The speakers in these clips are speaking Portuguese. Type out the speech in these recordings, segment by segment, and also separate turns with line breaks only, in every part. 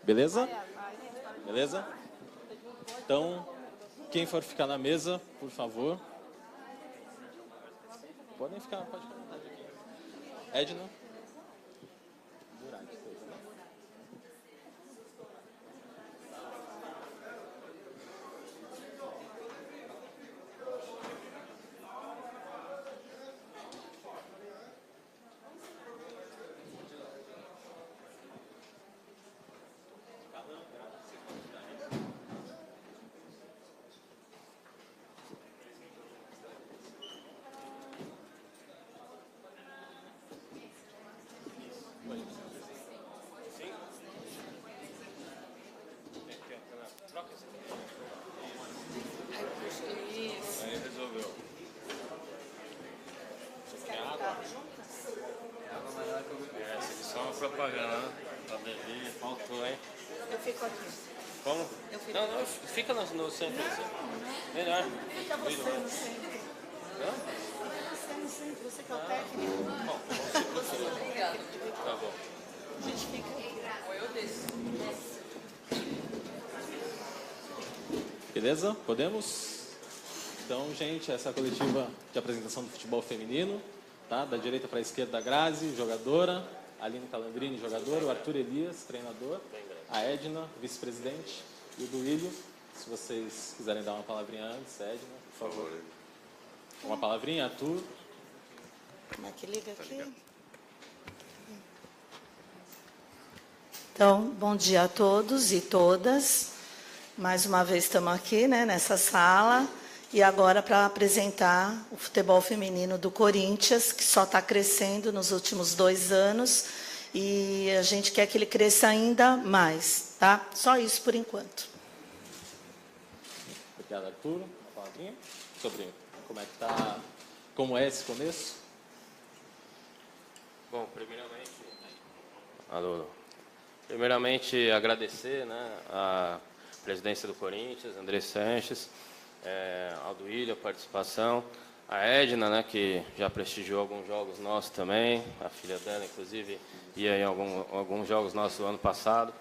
Beleza? Beleza? Então, quem for ficar na mesa, por favor. Pode ficar à vontade aqui. Edna. Aí resolveu. Quer água? Essa aqui só uma propaganda, né? Pra beber, faltou, hein?
Eu fico aqui.
Como? Não, fica no centro. Melhor.
Fica você no centro.
Hã?
Fica você no centro, você que é o técnico.
Bom, obrigado. Tá bom.
A gente fica aqui. Eu desço.
Beleza? Podemos? Então, gente, essa é a coletiva de apresentação do futebol feminino, tá? Da direita para a esquerda, a Grazi, jogadora, a Aline Calandrini, jogadora, o Arthur Elias, treinador, a Edna, vice-presidente, e o Duílio. Se vocês quiserem dar uma palavrinha antes, Edna, por favor. Uma palavrinha, Arthur.
Como é que liga aqui? Então, bom dia a todos e todas. Mais uma vez estamos aqui, né, nessa sala. E agora para apresentar o futebol feminino do Corinthians, que só está crescendo nos últimos 2 anos. E a gente quer que ele cresça ainda mais, tá? Só isso por enquanto.
Obrigado, Arthur. Uma palavrinha sobre como é que tá, como é esse começo?
Bom, primeiramente agradecer, né, a presidência do Corinthians, André Sanches, ao Duílio, a participação, a Edna, né, que já prestigiou alguns jogos nossos também, a filha dela, inclusive, ia em alguns jogos nossos do ano passado.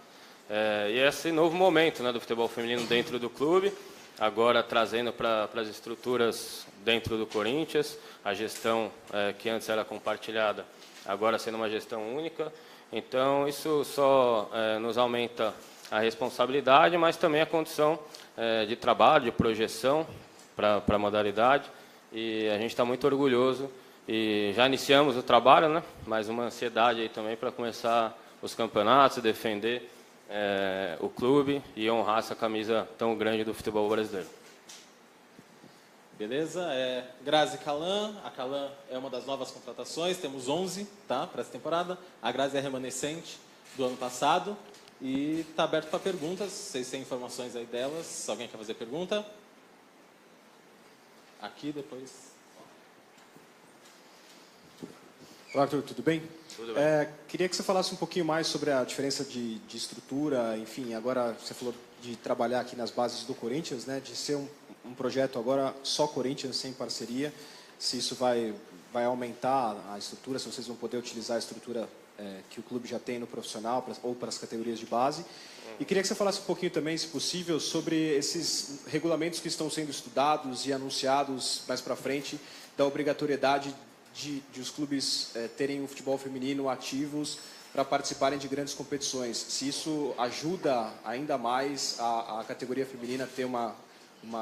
E esse novo momento, né, do futebol feminino dentro do clube, agora trazendo para as estruturas dentro do Corinthians, a gestão que antes era compartilhada, agora sendo uma gestão única. Então, isso só nos aumenta a responsabilidade, mas também a condição de trabalho, de projeção para a modalidade. E a gente está muito orgulhoso e já iniciamos o trabalho, né? Mais uma ansiedade aí também para começar os campeonatos, defender o clube e honrar essa camisa tão grande do futebol brasileiro.
Beleza? Grazi Calan. A Calan é uma das novas contratações. Temos 11, tá, para essa temporada. A Grazi é remanescente do ano passado. E está aberto para perguntas. Vocês têm informações aí delas. Se alguém quer fazer pergunta. Aqui, depois.
Olá, Arthur, tudo bem?
Tudo bem.
Queria que você falasse um pouquinho mais sobre a diferença de estrutura. Enfim, agora você falou de trabalhar aqui nas bases do Corinthians, né? De ser um projeto agora só Corinthians, sem parceria. Se isso vai aumentar a estrutura, se vocês vão poder utilizar a estrutura que o clube já tem no profissional ou para as categorias de base. E queria que você falasse um pouquinho também, se possível, sobre esses regulamentos que estão sendo estudados e anunciados mais para frente, da obrigatoriedade de os clubes terem o futebol feminino ativos para participarem de grandes competições. Se isso ajuda ainda mais a categoria feminina a ter uma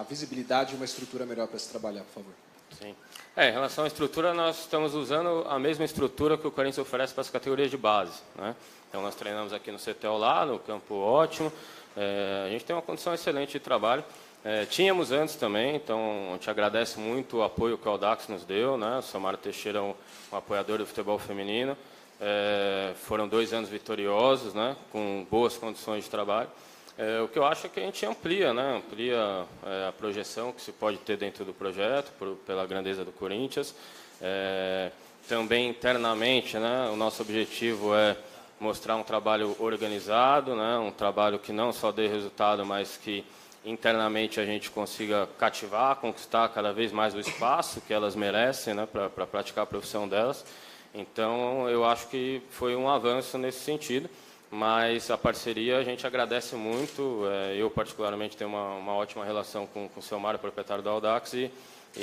visibilidade e uma estrutura melhor para se trabalhar, por favor.
Sim. Em relação à estrutura, nós estamos usando a mesma estrutura que o Corinthians oferece para as categorias de base, né? Então, nós treinamos aqui no CTL lá, no campo ótimo. A gente tem uma condição excelente de trabalho. Tínhamos antes também, então a gente agradece muito o apoio que o Audax nos deu, né? O Samara Teixeira é um apoiador do futebol feminino. Foram 2 anos vitoriosos, né? Com boas condições de trabalho. O que eu acho é que a gente amplia, né? Amplia a projeção que se pode ter dentro do projeto, pela grandeza do Corinthians. Também internamente, né? O nosso objetivo é mostrar um trabalho organizado, né? Um trabalho que não só dê resultado, mas que internamente a gente consiga cativar, conquistar cada vez mais o espaço que elas merecem, né? Para praticar a profissão delas. Então, eu acho que foi um avanço nesse sentido. mas a parceria a gente agradece muito. Eu, particularmente, tenho uma ótima relação com o seu Mário, proprietário da Audax, e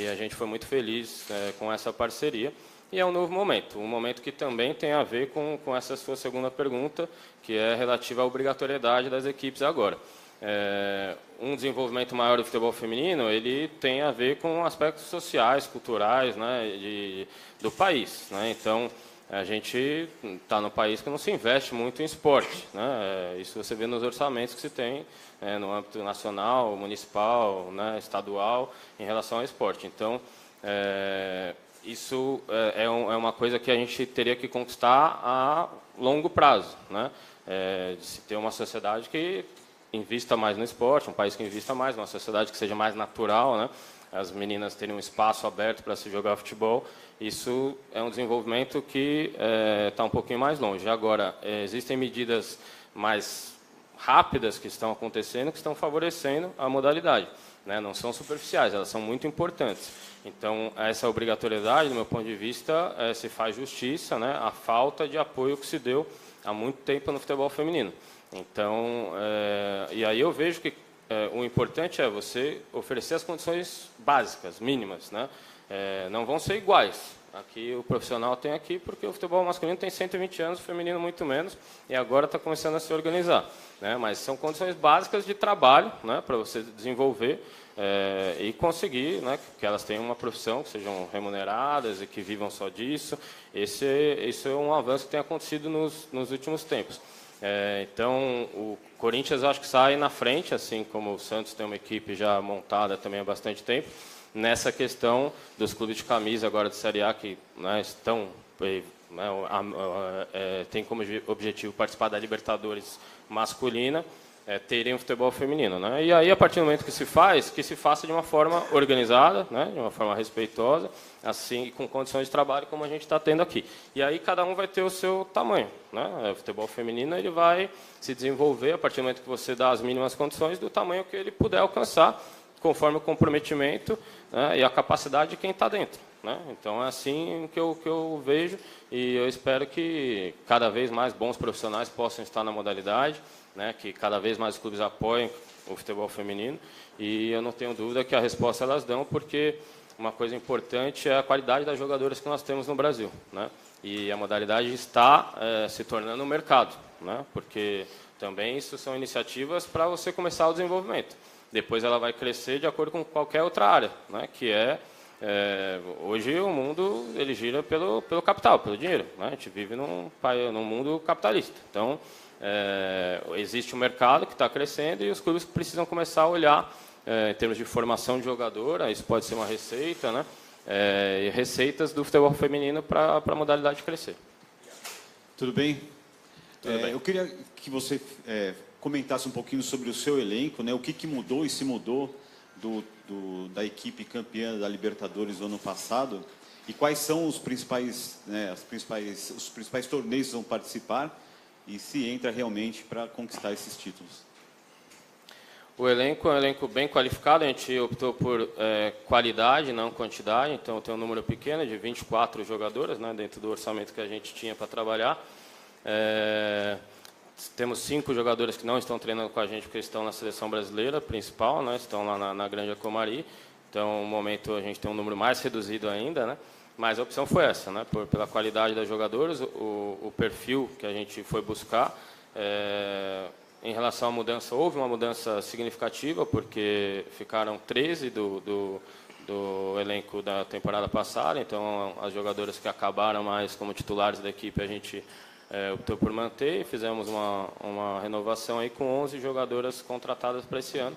a gente foi muito feliz com essa parceria. E é um novo momento, um momento que também tem a ver com essa sua segunda pergunta, que é relativa à obrigatoriedade das equipes agora. Um desenvolvimento maior do futebol feminino, ele tem a ver com aspectos sociais, culturais, né, do país, né? Então, a gente está no país que não se investe muito em esporte, né? Isso você vê nos orçamentos que se tem no âmbito nacional, municipal, né, estadual, em relação ao esporte. Então, isso é uma coisa que a gente teria que conquistar a longo prazo, né? De se ter uma sociedade que invista mais no esporte, um país que invista mais, uma sociedade que seja mais natural, né? As meninas terem um espaço aberto para se jogar futebol. Isso é um desenvolvimento que está um pouquinho mais longe. Agora, existem medidas mais rápidas que estão acontecendo, que estão favorecendo a modalidade, né? Não são superficiais, elas são muito importantes. Então, essa obrigatoriedade, do meu ponto de vista, se faz justiça, né, à falta de apoio que se deu há muito tempo no futebol feminino. Então, e aí eu vejo que o importante é você oferecer as condições básicas, mínimas, né? Não vão ser iguais. Aqui o profissional tem aqui, porque o futebol masculino tem 120 anos, o feminino muito menos, e agora está começando a se organizar, né? Mas são condições básicas de trabalho, né, para você desenvolver e conseguir, né, que elas tenham uma profissão, que sejam remuneradas e que vivam só disso. Isso é um avanço que tem acontecido nos últimos tempos. Então, o Corinthians acho que sai na frente, assim como o Santos tem uma equipe já montada também há bastante tempo, nessa questão dos clubes de camisa agora de Série A, que, né, estão, tem como objetivo participar da Libertadores masculina, terem um futebol feminino, né? E aí, a partir do momento que se faça de uma forma organizada, né, de uma forma respeitosa, assim, com condições de trabalho como a gente está tendo aqui. E aí cada um vai ter o seu tamanho, né? O futebol feminino ele vai se desenvolver a partir do momento que você dá as mínimas condições do tamanho que ele puder alcançar, conforme o comprometimento, né, e a capacidade de quem está dentro, né? Então é assim que eu vejo, e eu espero que cada vez mais bons profissionais possam estar na modalidade, né, que cada vez mais os clubes apoiem o futebol feminino, e eu não tenho dúvida que a resposta elas dão, porque uma coisa importante é a qualidade das jogadoras que nós temos no Brasil, né? E a modalidade está se tornando um mercado, né? Porque também isso são iniciativas para você começar o desenvolvimento. Depois ela vai crescer de acordo com qualquer outra área, né? Que hoje o mundo ele gira pelo capital, pelo dinheiro, né? A gente vive num mundo capitalista. Então, existe um mercado que está crescendo e os clubes precisam começar a olhar em termos de formação de jogadora. Isso pode ser uma receita, né? Receitas do futebol feminino para a modalidade crescer.
Tudo bem?
Tudo bem.
Eu queria que você comentasse um pouquinho sobre o seu elenco, né? O que mudou e se mudou da equipe campeã da Libertadores do ano passado, e quais são os principais, né, os principais torneios que vão participar, e se entra realmente para conquistar esses títulos.
O elenco é um elenco bem qualificado, a gente optou por qualidade, não quantidade, então tem um número pequeno de 24 jogadoras, né, dentro do orçamento que a gente tinha para trabalhar. Temos 5 jogadores que não estão treinando com a gente porque estão na seleção brasileira principal, né, estão lá na Granja Comari, então no momento a gente tem um número mais reduzido ainda, né, mas a opção foi essa, né, pela qualidade das jogadoras, o perfil que a gente foi buscar. Em relação à mudança, houve uma mudança significativa, porque ficaram 13 do elenco da temporada passada, então as jogadoras que acabaram mais como titulares da equipe a gente optou por manter, e fizemos uma renovação aí com 11 jogadoras contratadas para esse ano.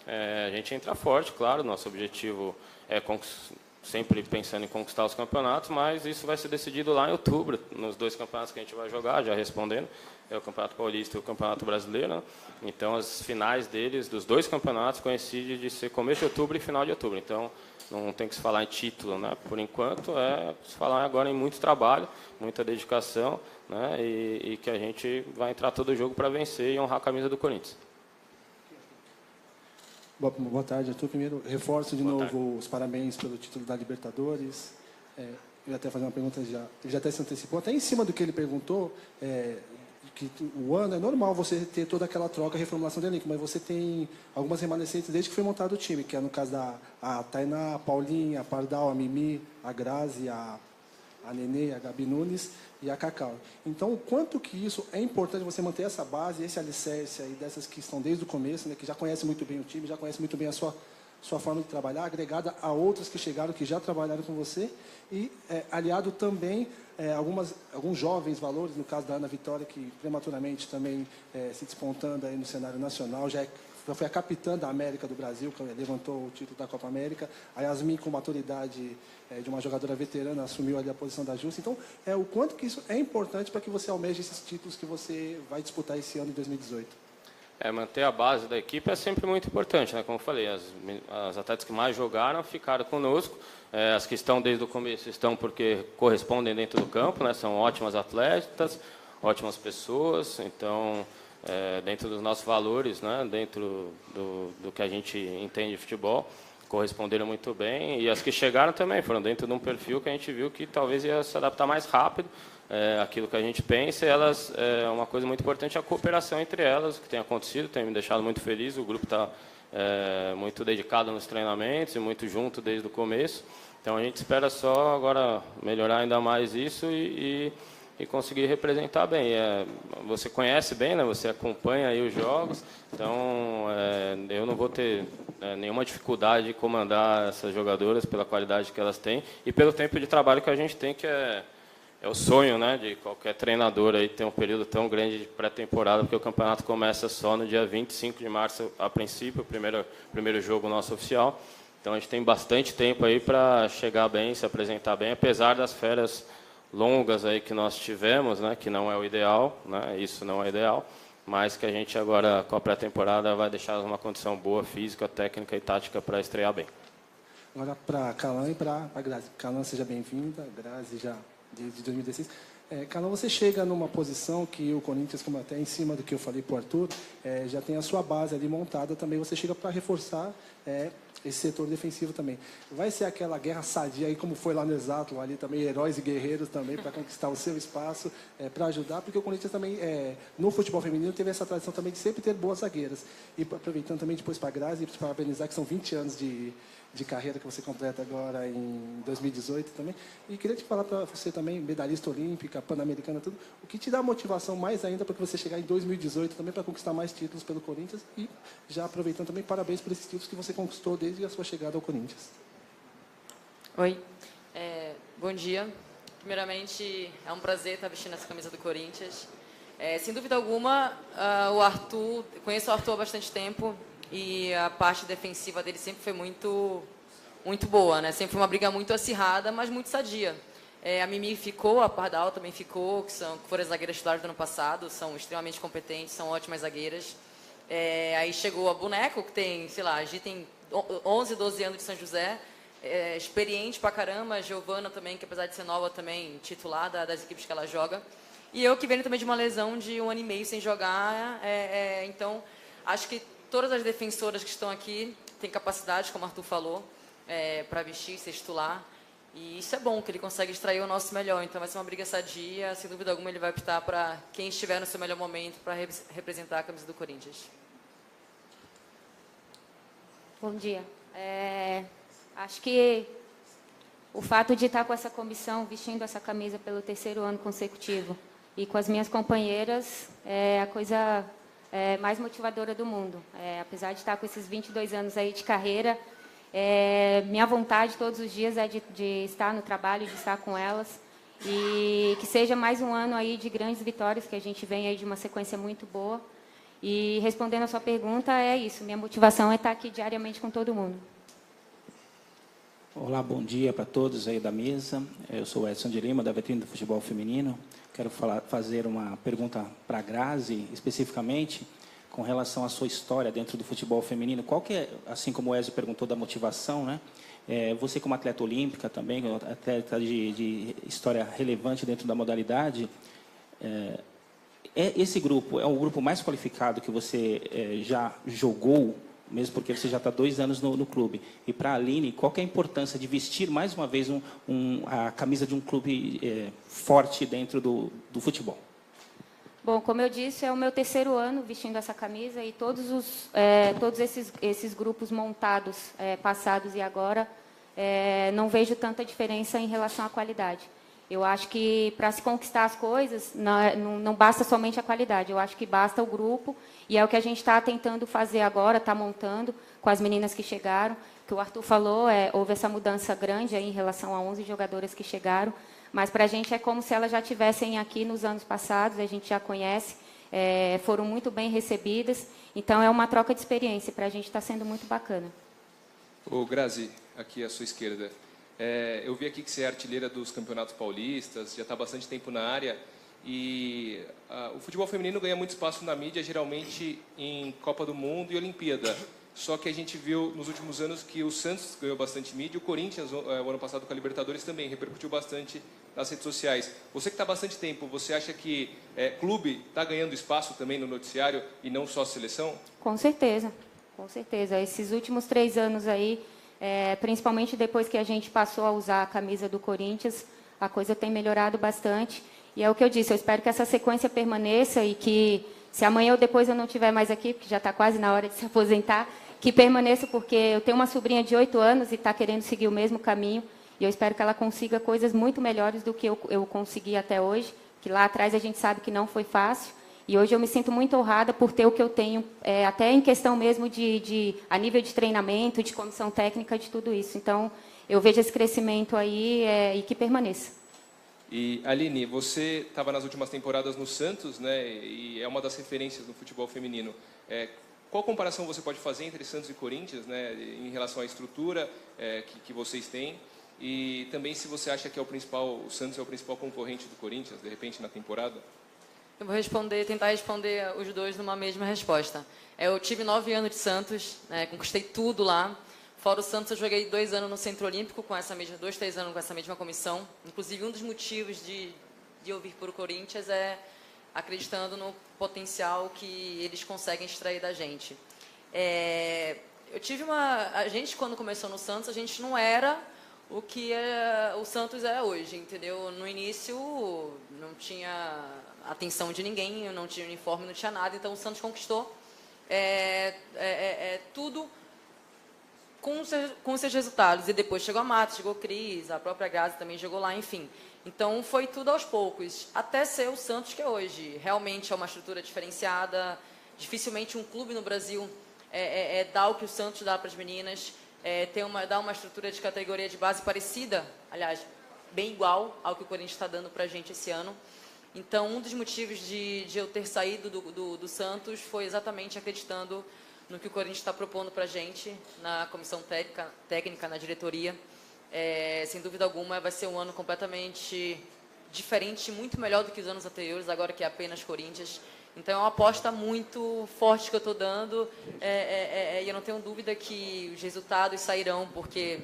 A gente entra forte, claro, nosso objetivo é sempre pensando em conquistar os campeonatos, mas isso vai ser decidido lá em outubro, nos 2 campeonatos que a gente vai jogar, já respondendo, é o Campeonato Paulista e o Campeonato Brasileiro, né? Então as finais deles, dos 2 campeonatos, coincidem de ser começo de outubro e final de outubro, então não tem que se falar em título, né? Por enquanto se falar agora em muito trabalho, muita dedicação, né? E que a gente vai entrar todo o jogo para vencer e honrar a camisa do Corinthians.
Boa tarde, Arthur. Primeiro, reforço de novo os parabéns pelo título da Libertadores. Eu ia até fazer uma pergunta, ele já até se antecipou, até em cima do que ele perguntou, que o ano é normal você ter toda aquela troca, reformulação do elenco, mas você tem algumas remanescentes desde que foi montado o time, que é no caso a Tainá, a Paulinha, a Pardal, a Mimi, a Grazi, a Nenê, a Gabi Nunes e a Cacau. Então, o quanto que isso é importante você manter essa base, esse alicerce aí dessas que estão desde o começo, né, que já conhecem muito bem o time, já conhecem muito bem a sua forma de trabalhar, agregada a outras que chegaram, que já trabalharam com você, e aliado também alguns jovens valores, no caso da Ana Vitória, que prematuramente também se despontando aí no cenário nacional, já foi a capitã da América do Brasil, que levantou o título da Copa América. A Yasmin, com maturidade de uma jogadora veterana, assumiu ali a posição da Justa. Então, o quanto que isso é importante para que você almeje esses títulos que você vai disputar esse ano em 2018?
Manter a base da equipe é sempre muito importante, né? Como eu falei, as atletas que mais jogaram ficaram conosco. As que estão desde o começo estão porque correspondem dentro do campo, né? São ótimas atletas, ótimas pessoas. Então, dentro dos nossos valores, né? Dentro do que a gente entende de futebol, corresponderam muito bem. E as que chegaram também foram dentro de um perfil que a gente viu que talvez ia se adaptar mais rápido aquilo que a gente pensa. E elas, uma coisa muito importante é a cooperação entre elas, o que tem acontecido, tem me deixado muito feliz. O grupo está muito dedicado nos treinamentos e muito junto desde o começo. Então a gente espera só agora melhorar ainda mais isso e conseguir representar bem. Você conhece bem, né? Você acompanha aí os jogos, então eu não vou ter nenhuma dificuldade de comandar essas jogadoras pela qualidade que elas têm e pelo tempo de trabalho que a gente tem, que é o sonho, né, de qualquer treinador aí ter um período tão grande de pré-temporada, porque o campeonato começa só no dia 25 de março, a princípio, o primeiro jogo nosso oficial. Então a gente tem bastante tempo aí para chegar bem, se apresentar bem, apesar das férias longas aí que nós tivemos, né, que não é o ideal, né, isso não é ideal, mas que a gente agora com a pré-temporada vai deixar uma condição boa, física, técnica e tática para estrear bem.
Agora para Calan e para a Grazi. Calan, seja bem-vinda, Grazi já desde 2016. Calan, você chega numa posição que o Corinthians, como até em cima do que eu falei para o Arthur, já tem a sua base ali montada também, você chega para reforçar esse setor defensivo também. Vai ser aquela guerra sadia aí, como foi lá no Exato, ali também, heróis e guerreiros também, para conquistar o seu espaço, para ajudar, porque o Corinthians também, no futebol feminino, teve essa tradição também de sempre ter boas zagueiras. E aproveitando também depois para a Grazi, para parabenizar, que são 20 anos de carreira que você completa agora em 2018 também. E queria te falar para você também, medalhista olímpica, pan-americana, tudo, o que te dá motivação mais ainda para que você chegar em 2018 também para conquistar mais títulos pelo Corinthians e já aproveitando também, parabéns por esses títulos que você conquistou desde a sua chegada ao Corinthians.
Oi, bom dia. Primeiramente, é um prazer estar vestindo essa camisa do Corinthians. Sem dúvida alguma, conheço o Arthur há bastante tempo, e a parte defensiva dele sempre foi muito boa, né? Sempre foi uma briga muito acirrada, mas muito sadia. A Mimi ficou, a Pardal também ficou, que foram as zagueiras titulares do ano passado, são extremamente competentes, são ótimas zagueiras. Aí chegou a Boneco, que tem, sei lá, a gente tem 11, 12 anos de São José, experiente pra caramba, a Giovana também, que apesar de ser nova também, titular das equipes que ela joga. E eu que venho também de uma lesão de 1 ano e meio sem jogar, então acho que todas as defensoras que estão aqui têm capacidade, como o Arthur falou, para vestir, ser titular. E isso é bom, que ele consegue extrair o nosso melhor. Então vai ser uma briga sadia. Sem dúvida alguma, ele vai optar para quem estiver no seu melhor momento para representar a camisa do Corinthians.
Bom dia. Acho que o fato de estar com essa comissão, vestindo essa camisa pelo 3º ano consecutivo e com as minhas companheiras, é a coisa mais motivadora do mundo. Apesar de estar com esses 22 anos aí de carreira, minha vontade todos os dias é de estar no trabalho, de estar com elas, e que seja mais um ano aí de grandes vitórias, que a gente vem aí de uma sequência muito boa. E respondendo a sua pergunta, é isso, minha motivação é estar aqui diariamente com todo mundo.
Olá, bom dia para todos aí da mesa. Eu sou o Edson de Lima, da Vitrine do Futebol Feminino. Quero fazer uma pergunta para a Grazi, especificamente, com relação à sua história dentro do futebol feminino. Qual que é, assim como o Ezio perguntou da motivação, né? Você como atleta olímpica também, atleta de história relevante dentro da modalidade, esse grupo é o grupo mais qualificado que você já jogou, mesmo porque você já está 2 anos no clube. E para a Aline, qual que é a importância de vestir mais uma vez a camisa de um clube forte dentro do futebol?
Bom, como eu disse, é o meu terceiro ano vestindo essa camisa e todos esses grupos montados, passados e agora, não vejo tanta diferença em relação à qualidade. Eu acho que para se conquistar as coisas, não basta somente a qualidade, eu acho que basta o grupo, e é o que a gente está tentando fazer agora, está montando com as meninas que chegaram, que o Arthur falou, houve essa mudança grande aí em relação a 11 jogadoras que chegaram, mas para a gente é como se elas já estivessem aqui nos anos passados, a gente já conhece, foram muito bem recebidas, então é uma troca de experiência, para a gente está sendo muito bacana.
Ô Grazi, aqui à sua esquerda, eu vi aqui que você é artilheira dos campeonatos paulistas, já está há bastante tempo na área, e o futebol feminino ganha muito espaço na mídia, geralmente em Copa do Mundo e Olimpíada. Só que a gente viu nos últimos anos que o Santos ganhou bastante mídia, o Corinthians, o ano passado com a Libertadores, também repercutiu bastante nas redes sociais. Você que está há bastante tempo, você acha que clube está ganhando espaço também no noticiário e não só a seleção?
Com certeza, com certeza. Esses últimos 3 anos aí, principalmente depois que a gente passou a usar a camisa do Corinthians, a coisa tem melhorado bastante. E é o que eu disse, eu espero que essa sequência permaneça e que, se amanhã ou depois eu não estiver mais aqui, porque já está quase na hora de se aposentar, que permaneça, porque eu tenho uma sobrinha de 8 anos e está querendo seguir o mesmo caminho, e eu espero que ela consiga coisas muito melhores do que eu consegui até hoje, que lá atrás a gente sabe que não foi fácil, e hoje eu me sinto muito honrada por ter o que eu tenho, até em questão mesmo a nível de treinamento, de comissão técnica, de tudo isso. Então, eu vejo esse crescimento aí e que permaneça.
E, Aline, você estava nas últimas temporadas no Santos, né, e é uma das referências no futebol feminino. Qual comparação você pode fazer entre Santos e Corinthians, né, em relação à estrutura que vocês têm? E também se você acha que o Santos é o principal concorrente do Corinthians, de repente, na temporada?
Eu vou tentar responder os dois numa mesma resposta. Eu tive 9 anos de Santos, conquistei tudo lá. Fora o Santos, eu joguei 2 anos no Centro Olímpico, 2, 3 anos com essa mesma comissão. Inclusive, um dos motivos de eu vir para o Corinthians é acreditando no potencial que eles conseguem extrair da gente. A gente, quando começou no Santos, a gente não era o que o Santos é hoje, entendeu? No início, não tinha atenção de ninguém, não tinha uniforme, não tinha nada, então o Santos conquistou tudo com seus resultados. E depois chegou a Matos, chegou a Cris, a própria Grazi também jogou lá, enfim. Então, foi tudo aos poucos, até ser o Santos que é hoje. Realmente é uma estrutura diferenciada. Dificilmente um clube no Brasil dá o que o Santos dá para as meninas. Dá uma estrutura de categoria de base parecida, aliás, bem igual ao que o Corinthians está dando para a gente esse ano. Então, um dos motivos de eu ter saído do Santos foi exatamente acreditando no que o Corinthians está propondo para a gente, na comissão técnica, na diretoria. Sem dúvida alguma, vai ser um ano completamente diferente, muito melhor do que os anos anteriores, agora que é apenas Corinthians. Então, é uma aposta muito forte que eu estou dando, e eu não tenho dúvida que os resultados sairão, porque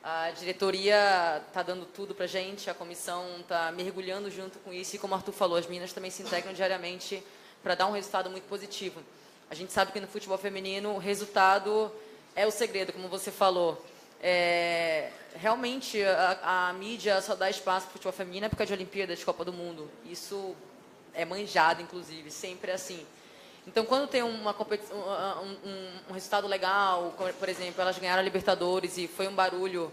a diretoria está dando tudo para a gente, a comissão está mergulhando junto com isso, e como o Arthur falou, as meninas também se integram diariamente para dar um resultado muito positivo. A gente sabe que no futebol feminino o resultado é o segredo, como você falou. Realmente a mídia só dá espaço para o futebol feminino por causa de Olimpíadas, de Copa do Mundo. Isso é manjado, inclusive, sempre é assim. Então, quando tem um resultado legal, como, por exemplo, elas ganharam a Libertadores e foi um barulho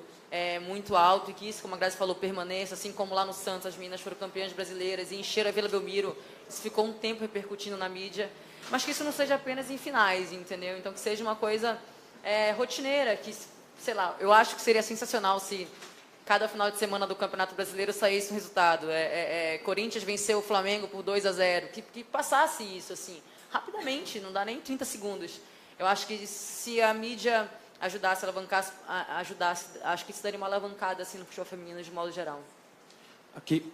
muito alto, e que isso, como a Grazi falou, permaneça, assim como lá no Santos as meninas foram campeãs brasileiras e encheram a Vila Belmiro, isso ficou um tempo repercutindo na mídia, mas que isso não seja apenas em finais, entendeu? Então, que seja uma coisa rotineira, que, sei lá, eu acho que seria sensacional se cada final de semana do Campeonato Brasileiro saísse um resultado. Corinthians venceu o Flamengo por 2-0, que passasse isso, assim, rapidamente, não dá nem 30 segundos. Eu acho que se a mídia ajudasse, acho que isso daria uma alavancada assim, no futebol feminino de modo geral.
Aqui,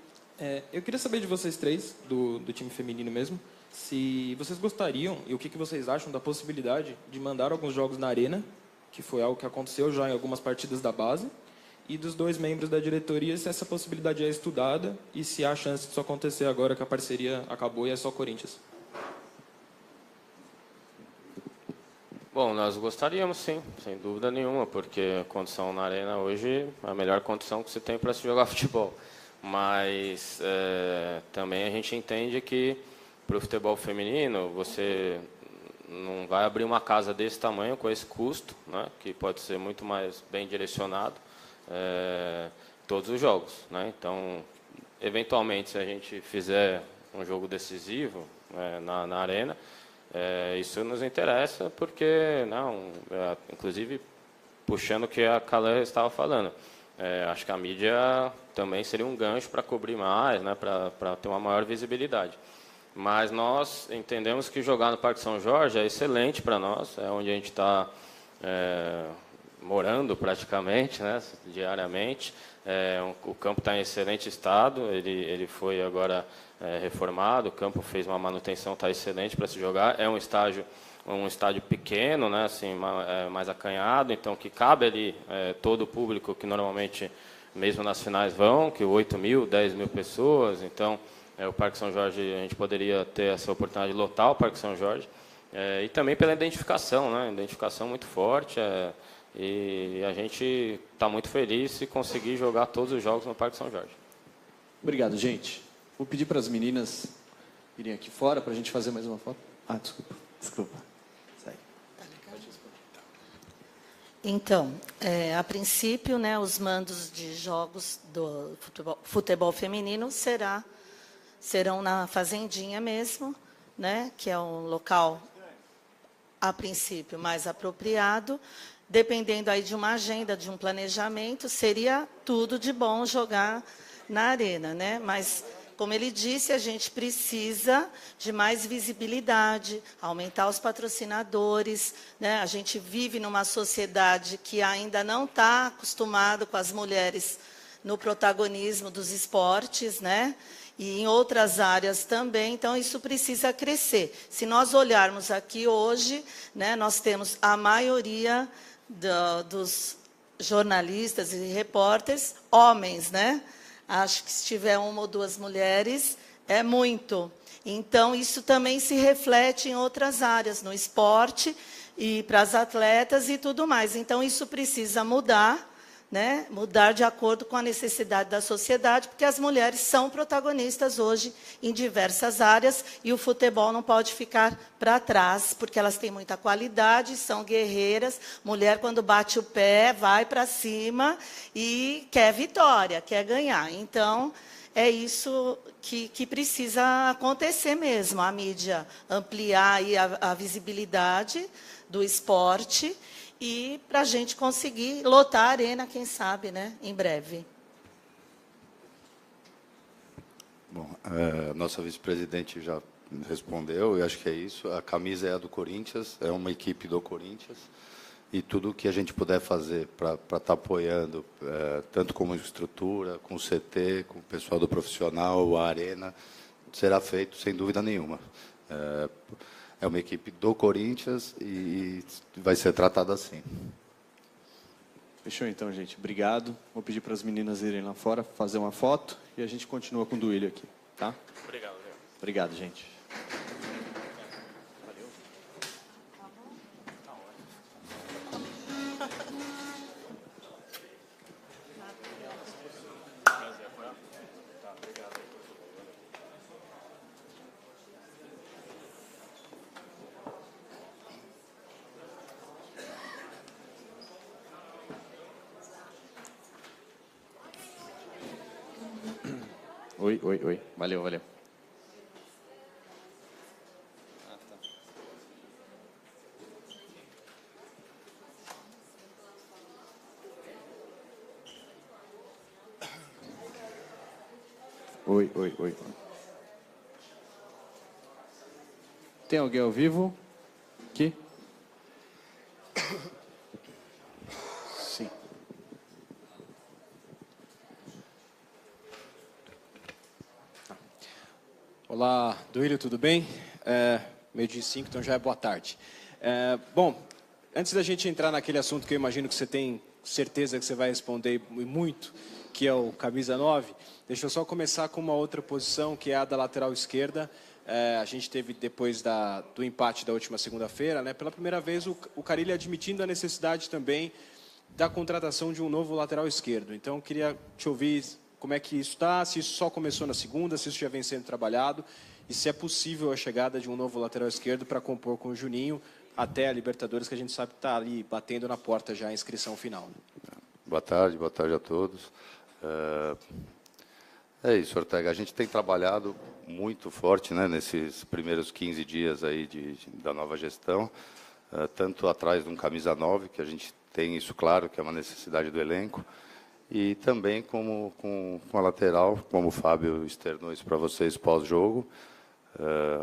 eu queria saber de vocês três, do time feminino mesmo, se vocês gostariam e o que vocês acham da possibilidade de mandar alguns jogos na arena, que foi algo que aconteceu já em algumas partidas da base, e dos 2 membros da diretoria, se essa possibilidade é estudada e se há chance disso acontecer agora que a parceria acabou e é só Corinthians.
Bom, nós gostaríamos sim, sem dúvida nenhuma, porque a condição na arena hoje é a melhor condição que se tem para se jogar futebol. Mas também a gente entende que para o futebol feminino, você não vai abrir uma casa desse tamanho com esse custo, né, que pode ser muito mais bem direcionado todos os jogos, né? Então, eventualmente, se a gente fizer um jogo decisivo na arena, isso nos interessa, porque, inclusive, puxando o que a Calé estava falando, acho que a mídia também seria um gancho para cobrir mais, né, para ter uma maior visibilidade. Mas nós entendemos que jogar no Parque São Jorge é excelente para nós, é onde a gente está morando praticamente, né, diariamente. O campo está em excelente estado, ele foi agora reformado, o campo fez uma manutenção, está excelente para se jogar. É um estádio pequeno, né, assim, mais acanhado, então que cabe ali todo o público que normalmente, mesmo nas finais, vão, que 8.000, 10.000 pessoas. Então, o Parque São Jorge, a gente poderia ter essa oportunidade de lotar o Parque São Jorge. E também pela identificação, né, identificação muito forte. E a gente está muito feliz se conseguir jogar todos os jogos no Parque São Jorge.
Obrigado, gente. Vou pedir para as meninas irem aqui fora para a gente fazer mais uma foto. Desculpa. Sai.
Então, a princípio, né, os mandos de jogos do futebol feminino serão na Fazendinha mesmo, né, que é um local, a princípio, mais apropriado. Dependendo aí de uma agenda, de um planejamento, seria tudo de bom jogar na arena, né? Mas, como ele disse, a gente precisa de mais visibilidade, aumentar os patrocinadores, né? A gente vive numa sociedade que ainda não está acostumado com as mulheres no protagonismo dos esportes, né? E em outras áreas também, então isso precisa crescer. Se nós olharmos aqui hoje, né, nós temos a maioria dos jornalistas e repórteres homens, né? Acho que se tiver uma ou duas mulheres, é muito. Então, isso também se reflete em outras áreas, no esporte e para as atletas e tudo mais. Então, isso precisa mudar, né? Mudar de acordo com a necessidade da sociedade, porque as mulheres são protagonistas hoje em diversas áreas e o futebol não pode ficar para trás, porque elas têm muita qualidade, são guerreiras. Mulher, quando bate o pé, vai para cima e quer vitória, quer ganhar. Então, é isso que precisa acontecer mesmo, a mídia ampliar aí a visibilidade do esporte, e para a gente conseguir lotar a arena, quem sabe, né, em breve.
Bom, a nossa vice-presidente já respondeu, eu acho que é isso. A camisa é a do Corinthians, é uma equipe do Corinthians, e tudo que a gente puder fazer para estar apoiando, tanto como estrutura, com o CT, com o pessoal do profissional, a arena, será feito sem dúvida nenhuma. É uma equipe do Corinthians e vai ser tratada assim.
Fechou então, gente. Obrigado. Vou pedir para as meninas irem lá fora fazer uma foto e a gente continua com o Duílio aqui, tá?
Obrigado.
Obrigado, gente. Oi. Valeu. Oi. Tem alguém ao vivo? Aqui? Sim.
Olá, Duílio, tudo bem? Meio-dia e 5, então já é boa tarde. Bom, antes da gente entrar naquele assunto que eu imagino que você tem certeza que você vai responder muito, que é o camisa 9, deixa eu só começar com uma outra posição, que é a da lateral esquerda. A gente teve, depois do empate da última segunda-feira, né, pela primeira vez, o Carille admitindo a necessidade também da contratação de um novo lateral esquerdo. Então, eu queria te ouvir como é que isso está, se isso só começou na segunda, se isso já vem sendo trabalhado, e se é possível a chegada de um novo lateral esquerdo para compor com o Juninho até a Libertadores, que a gente sabe que está ali batendo na porta já a inscrição final.
Boa tarde a todos. É isso, Ortega. A gente tem trabalhado muito forte, né, nesses primeiros 15 dias aí da nova gestão, tanto atrás de um camisa 9, que a gente tem isso claro, que é uma necessidade do elenco, e também com a lateral, como o Fábio externou isso para vocês pós-jogo.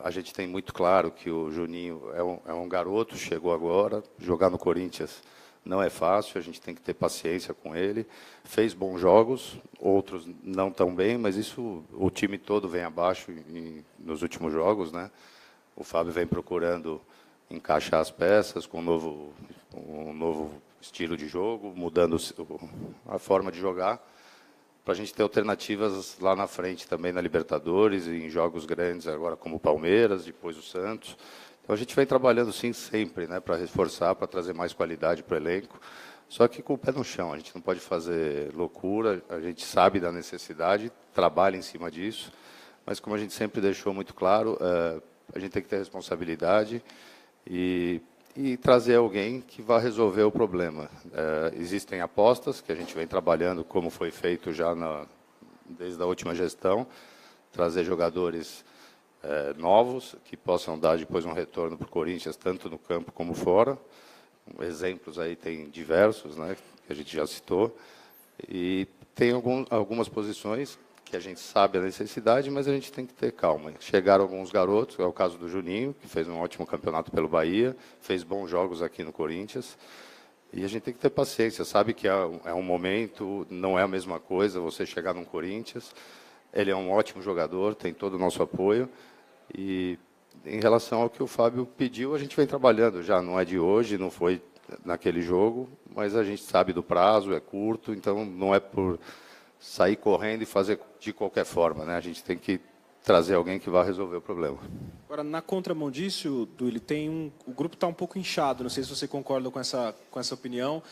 A gente tem muito claro que o Juninho é um garoto, chegou agora, jogar no Corinthians não é fácil, a gente tem que ter paciência com ele. Fez bons jogos, outros não tão bem, mas isso o time todo vem abaixo nos últimos jogos, né? O Fábio vem procurando encaixar as peças com um novo estilo de jogo, mudando a forma de jogar, para a gente ter alternativas lá na frente também na Libertadores, em jogos grandes agora como o Palmeiras, depois o Santos. Então a gente vem trabalhando sim sempre, né, para reforçar, para trazer mais qualidade para o elenco, só que com o pé no chão. A gente não pode fazer loucura, a gente sabe da necessidade, trabalha em cima disso, mas como a gente sempre deixou muito claro, a gente tem que ter responsabilidade e trazer alguém que vá resolver o problema. Existem apostas que a gente vem trabalhando, como foi feito já desde a última gestão, trazer jogadores novos, que possam dar depois um retorno para o Corinthians, tanto no campo como fora. Exemplos aí tem diversos, né, que a gente já citou. E tem algumas posições que a gente sabe a necessidade, mas a gente tem que ter calma. Chegaram alguns garotos, é o caso do Juninho, que fez um ótimo campeonato pelo Bahia, fez bons jogos aqui no Corinthians. E a gente tem que ter paciência, sabe que é um momento, não é a mesma coisa você chegar no Corinthians. Ele é um ótimo jogador, tem todo o nosso apoio. E em relação ao que o Fábio pediu, a gente vem trabalhando já, não é de hoje, não foi naquele jogo, mas a gente sabe do prazo, é curto, então não é por sair correndo e fazer de qualquer forma, né? A gente tem que trazer alguém que vá resolver o problema.
Agora, na contramão disso, Duílio, o grupo está um pouco inchado, não sei se você concorda com essa opinião.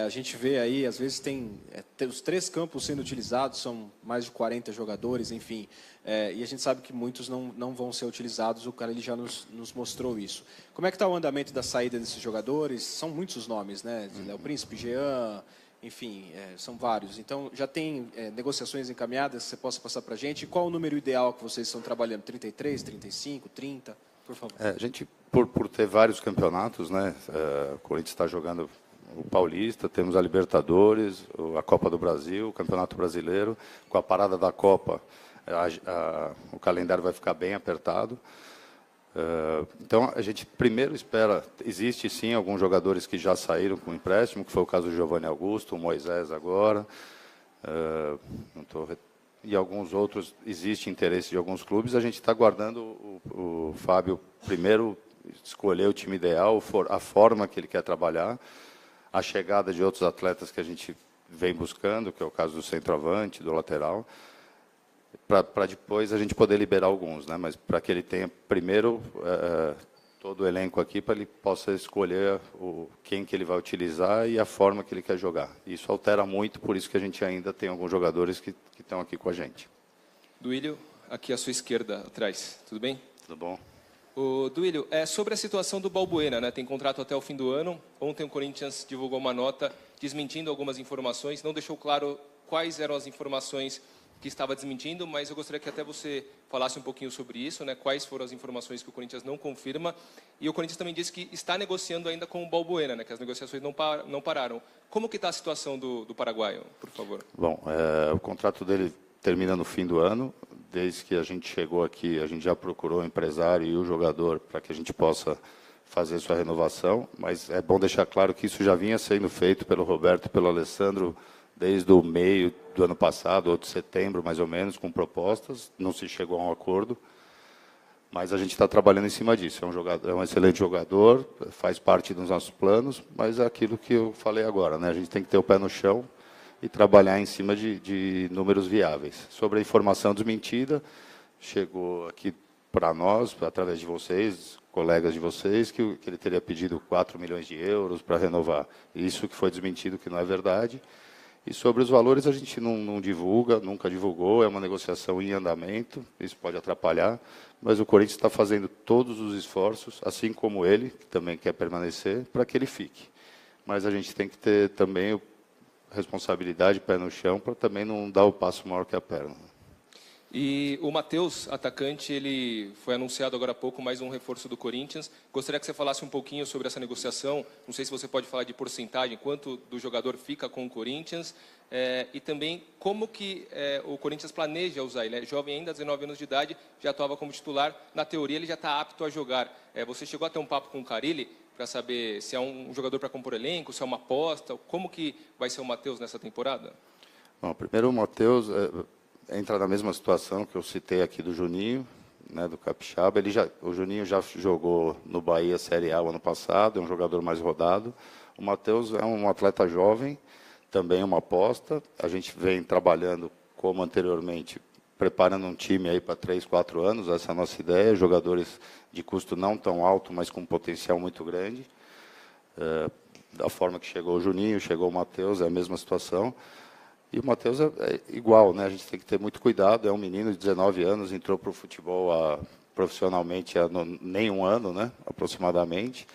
A gente vê aí, às vezes, tem os 3 campos sendo utilizados, são mais de 40 jogadores, enfim, e a gente sabe que muitos não vão ser utilizados, o cara ele já nos mostrou isso. Como é que está o andamento da saída desses jogadores? São muitos os nomes, né? Léo Príncipe, Jean, enfim, são vários. Então, já tem negociações encaminhadas que você possa passar para a gente? E qual o número ideal que vocês estão trabalhando? 33, 35, 30? Por favor.
A gente, por ter vários campeonatos, né? O Corinthians está jogando o Paulista, temos a Libertadores, a Copa do Brasil, o Campeonato Brasileiro. Com a parada da Copa, o calendário vai ficar bem apertado. Então, a gente primeiro espera... Existe, sim, alguns jogadores que já saíram com empréstimo, que foi o caso do Giovanni Augusto, o Moisés agora. E alguns outros, existe interesse de alguns clubes. A gente está aguardando o Fábio primeiro escolher o time ideal, a forma que ele quer trabalhar, a chegada de outros atletas que a gente vem buscando, que é o caso do centroavante, do lateral, para depois a gente poder liberar alguns, né? Mas para que ele tenha primeiro todo o elenco aqui, para ele possa escolher quem que ele vai utilizar e a forma que ele quer jogar. Isso altera muito, por isso que a gente ainda tem alguns jogadores que estão aqui com a gente.
Duílio, aqui à sua esquerda, atrás. Tudo bem?
Tudo bom.
Duílio, sobre a situação do Balbuena, né? Tem contrato até o fim do ano. Ontem o Corinthians divulgou uma nota desmentindo algumas informações. Não deixou claro quais eram as informações que estava desmentindo, mas eu gostaria que até você falasse um pouquinho sobre isso, né? Quais foram as informações que o Corinthians não confirma. E o Corinthians também disse que está negociando ainda com o Balbuena, né? Que as negociações não pararam. Como que está a situação do paraguaio, por favor?
Bom, o contrato dele termina no fim do ano. Desde que a gente chegou aqui, a gente já procurou o empresário e o jogador para que a gente possa fazer sua renovação, mas é bom deixar claro que isso já vinha sendo feito pelo Roberto e pelo Alessandro desde o meio do ano passado, ou de setembro, mais ou menos, com propostas. Não se chegou a um acordo, mas a gente está trabalhando em cima disso. É um excelente jogador, faz parte dos nossos planos, mas é aquilo que eu falei agora, né? A gente tem que ter o pé no chão e trabalhar em cima de números viáveis. Sobre a informação desmentida, chegou aqui para nós, através de vocês, colegas de vocês, que ele teria pedido 4 milhões de euros para renovar. Isso que foi desmentido, que não é verdade. E sobre os valores a gente não divulga, nunca divulgou, é uma negociação em andamento, isso pode atrapalhar, mas o Corinthians está fazendo todos os esforços, assim como ele, que também quer permanecer, para que ele fique. Mas a gente tem que ter também responsabilidade, pé no chão, para também não dar o passo maior que a perna.
E o Matheus, atacante, ele foi anunciado agora há pouco, mais um reforço do Corinthians. Gostaria que você falasse um pouquinho sobre essa negociação. Não sei se você pode falar de porcentagem, quanto do jogador fica com o Corinthians. E também como que o Corinthians planeja usar ele. É jovem ainda, 19 anos de idade, já atuava como titular. Na teoria, ele já está apto a jogar. Você chegou a ter um papo com o Carille para saber se é um jogador para compor elenco, se é uma aposta? Como que vai ser o Matheus nessa temporada?
Bom, primeiro o Matheus entra na mesma situação que eu citei aqui do Juninho, né, do Capixaba. O Juninho já jogou no Bahia Série A o ano passado, é um jogador mais rodado. O Matheus é um atleta jovem, também uma aposta. A gente vem trabalhando, como anteriormente, preparando um time aí para 3, 4 anos, essa é a nossa ideia, jogadores de custo não tão alto, mas com potencial muito grande. Da forma que chegou o Juninho, chegou o Matheus, é a mesma situação. E o Matheus é igual, né? A gente tem que ter muito cuidado, é um menino de 19 anos, entrou para o futebol profissionalmente há nem um ano, né? Aproximadamente.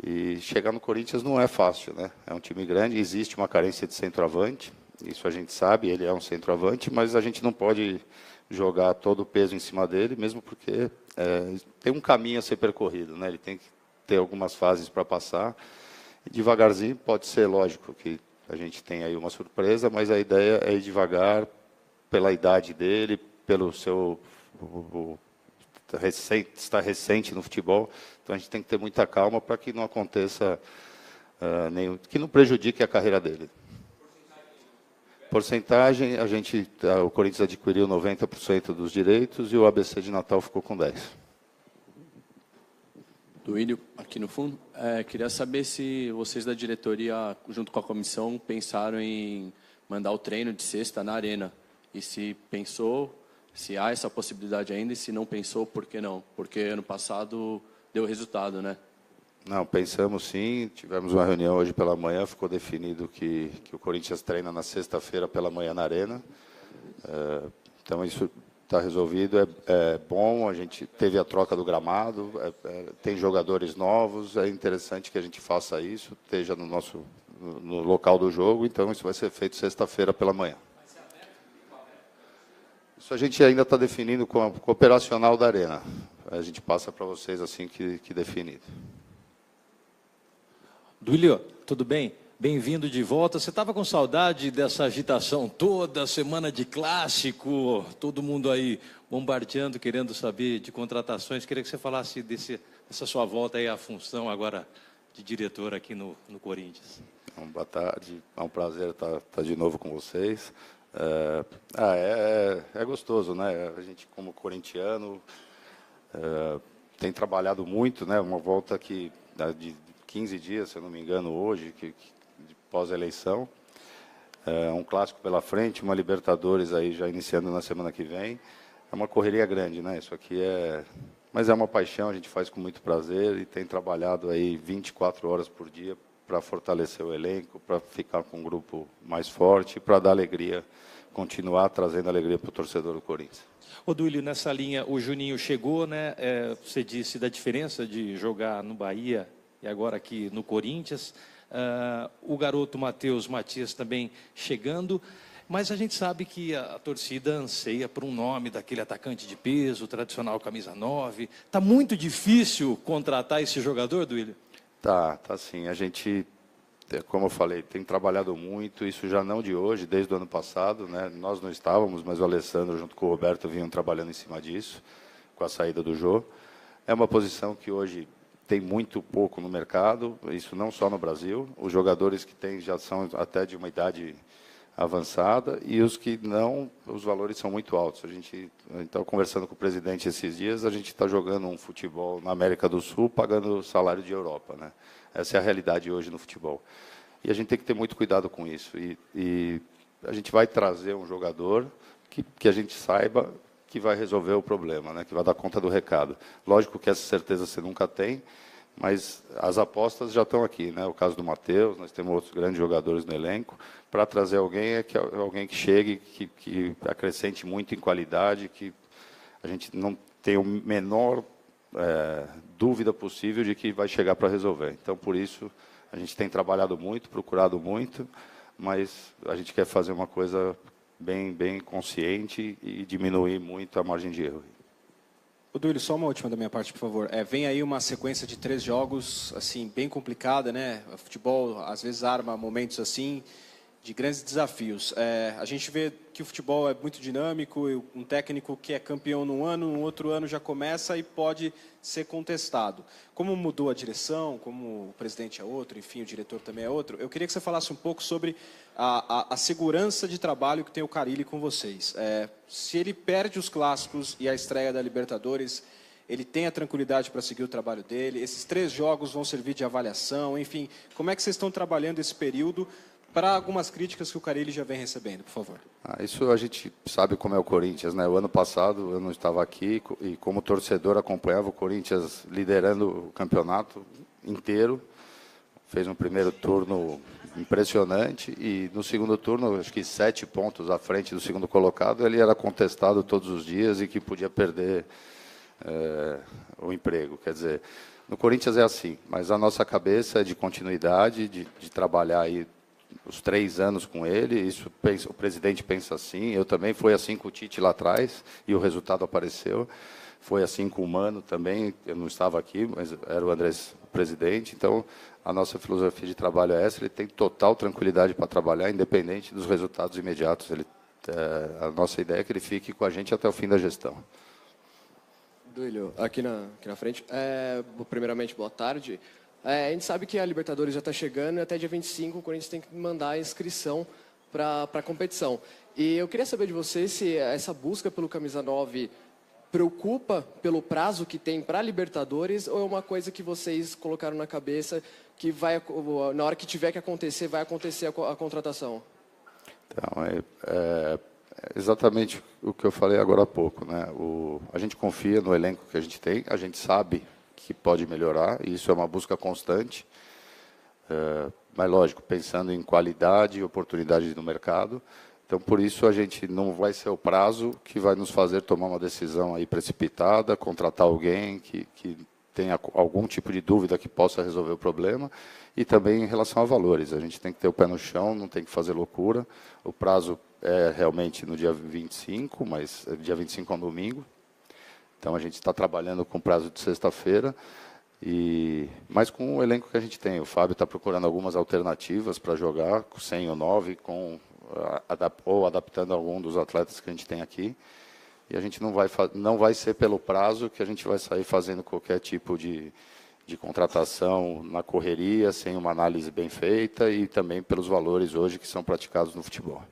E chegar no Corinthians não é fácil, né? É um time grande, existe uma carência de centroavante, isso a gente sabe, ele é um centroavante, mas a gente não pode jogar todo o peso em cima dele, mesmo porque tem um caminho a ser percorrido, né? Ele tem que ter algumas fases para passar. E devagarzinho, pode ser lógico que a gente tem aí uma surpresa, mas a ideia é ir devagar, pela idade dele, pelo seu estar recente no futebol. Então a gente tem que ter muita calma para que não aconteça que não prejudique a carreira dele. Porcentagem, o Corinthians adquiriu 90% dos direitos e o ABC de Natal ficou com 10%.
Duílio, aqui no fundo. Queria saber se vocês da diretoria, junto com a comissão, pensaram em mandar o treino de sexta na arena. E se pensou, se há essa possibilidade ainda, e se não pensou, por que não? Porque ano passado deu resultado, né?
Não, pensamos sim. Tivemos uma reunião hoje pela manhã, ficou definido que o Corinthians treina na sexta-feira pela manhã na arena. Então isso está resolvido, é bom, a gente teve a troca do gramado, tem jogadores novos, é interessante que a gente faça isso, esteja no local do jogo, então isso vai ser feito sexta-feira pela manhã. Isso a gente ainda está definindo com o operacional da Arena, a gente passa para vocês assim que definido.
Duílio, tudo bem? Bem-vindo de volta. Você estava com saudade dessa agitação toda, semana de clássico, todo mundo aí bombardeando, querendo saber de contratações. Queria que você falasse dessa sua volta aí à função agora de diretor aqui no Corinthians.
Boa tarde, é um prazer estar de novo com vocês. É gostoso, né? A gente, como corintiano, tem trabalhado muito, né? Uma volta de 15 dias, se eu não me engano, hoje, pós-eleição, um clássico pela frente, uma Libertadores aí já iniciando na semana que vem. É uma correria grande, né? Isso aqui mas é uma paixão, a gente faz com muito prazer e tem trabalhado aí 24 horas por dia para fortalecer o elenco, para ficar com um grupo mais forte, para dar alegria, continuar trazendo alegria para o torcedor do Corinthians.
Ô Duílio, nessa linha, o Juninho chegou, né? Você disse da diferença de jogar no Bahia e agora aqui no Corinthians. O garoto Matheus Matias também chegando, mas a gente sabe que a torcida anseia por um nome daquele atacante de peso, tradicional camisa 9. Está muito difícil contratar esse jogador, Duílio?
Tá sim. A gente, como eu falei, tem trabalhado muito, isso já não de hoje, desde o ano passado, né? Nós não estávamos, mas o Alessandro junto com o Roberto vinham trabalhando em cima disso, com a saída do Jô. É uma posição que hoje tem muito pouco no mercado, isso não só no Brasil. Os jogadores que tem já são até de uma idade avançada e os que não, os valores são muito altos. A gente estava conversando com o presidente esses dias, a gente está jogando um futebol na América do Sul pagando salário de Europa, né? Essa é a realidade hoje no futebol. E a gente tem que ter muito cuidado com isso. E a gente vai trazer um jogador que a gente saiba que vai resolver o problema, né? Que vai dar conta do recado. Lógico que essa certeza você nunca tem, mas as apostas já estão aqui, né? O caso do Matheus, nós temos outros grandes jogadores no elenco. Para trazer alguém alguém que chegue, que acrescente muito em qualidade, que a gente não tem o menor dúvida possível de que vai chegar para resolver. Então, por isso, a gente tem trabalhado muito, procurado muito, mas a gente quer fazer uma coisa bem consciente e diminuir muito a margem de erro.
Ô, Duílio, só uma última da minha parte, por favor. Vem aí uma sequência de 3 jogos, assim, bem complicada, né? O futebol, às vezes, arma momentos assim, de grandes desafios. A gente vê que o futebol é muito dinâmico, e um técnico que é campeão num ano, no outro ano já começa e pode ser contestado. Como mudou a direção, como o presidente é outro, enfim, o diretor também é outro, eu queria que você falasse um pouco sobre a segurança de trabalho que tem o Carille com vocês. Se ele perde os clássicos e a estreia da Libertadores, ele tem a tranquilidade para seguir o trabalho dele, esses 3 jogos vão servir de avaliação, enfim, como é que vocês estão trabalhando esse período para algumas críticas que o Carille já vem recebendo, por favor?
Isso a gente sabe como é o Corinthians, né? O ano passado eu não estava aqui e como torcedor acompanhava o Corinthians liderando o campeonato inteiro. Fez um primeiro turno impressionante e no segundo turno, acho que 7 pontos à frente do segundo colocado, ele era contestado todos os dias e que podia perder o emprego. Quer dizer, no Corinthians é assim, mas a nossa cabeça é de continuidade, de trabalhar aí os 3 anos com ele, isso o presidente pensa assim, eu também, foi assim com o Tite lá atrás, e o resultado apareceu, foi assim com o Mano também, eu não estava aqui, mas era o Andrés o presidente, então a nossa filosofia de trabalho é essa, ele tem total tranquilidade para trabalhar, independente dos resultados imediatos, a nossa ideia é que ele fique com a gente até o fim da gestão.
Duílio, aqui na frente, primeiramente, boa tarde. A gente sabe que a Libertadores já está chegando e até dia 25 o Corinthians tem que mandar a inscrição para a competição. E eu queria saber de você se essa busca pelo Camisa 9 preocupa pelo prazo que tem para a Libertadores ou é uma coisa que vocês colocaram na cabeça que vai, na hora que tiver que acontecer, vai acontecer a contratação?
Então, é exatamente o que eu falei agora há pouco, né? A gente confia no elenco que a gente tem, a gente sabe que pode melhorar, e isso é uma busca constante, mas lógico, pensando em qualidade e oportunidade no mercado. Então, por isso, a gente não vai ser o prazo que vai nos fazer tomar uma decisão aí precipitada, contratar alguém que tenha algum tipo de dúvida que possa resolver o problema, e também em relação a valores. A gente tem que ter o pé no chão, não tem que fazer loucura. O prazo é realmente no dia 25, mas dia 25 é um domingo. Então, a gente está trabalhando com prazo de sexta-feira, mas com o elenco que a gente tem. O Fábio está procurando algumas alternativas para jogar, sem o 9, ou adaptando algum dos atletas que a gente tem aqui. E a gente não vai ser pelo prazo que a gente vai sair fazendo qualquer tipo de contratação na correria, sem uma análise bem feita, e também pelos valores hoje que são praticados no futebol.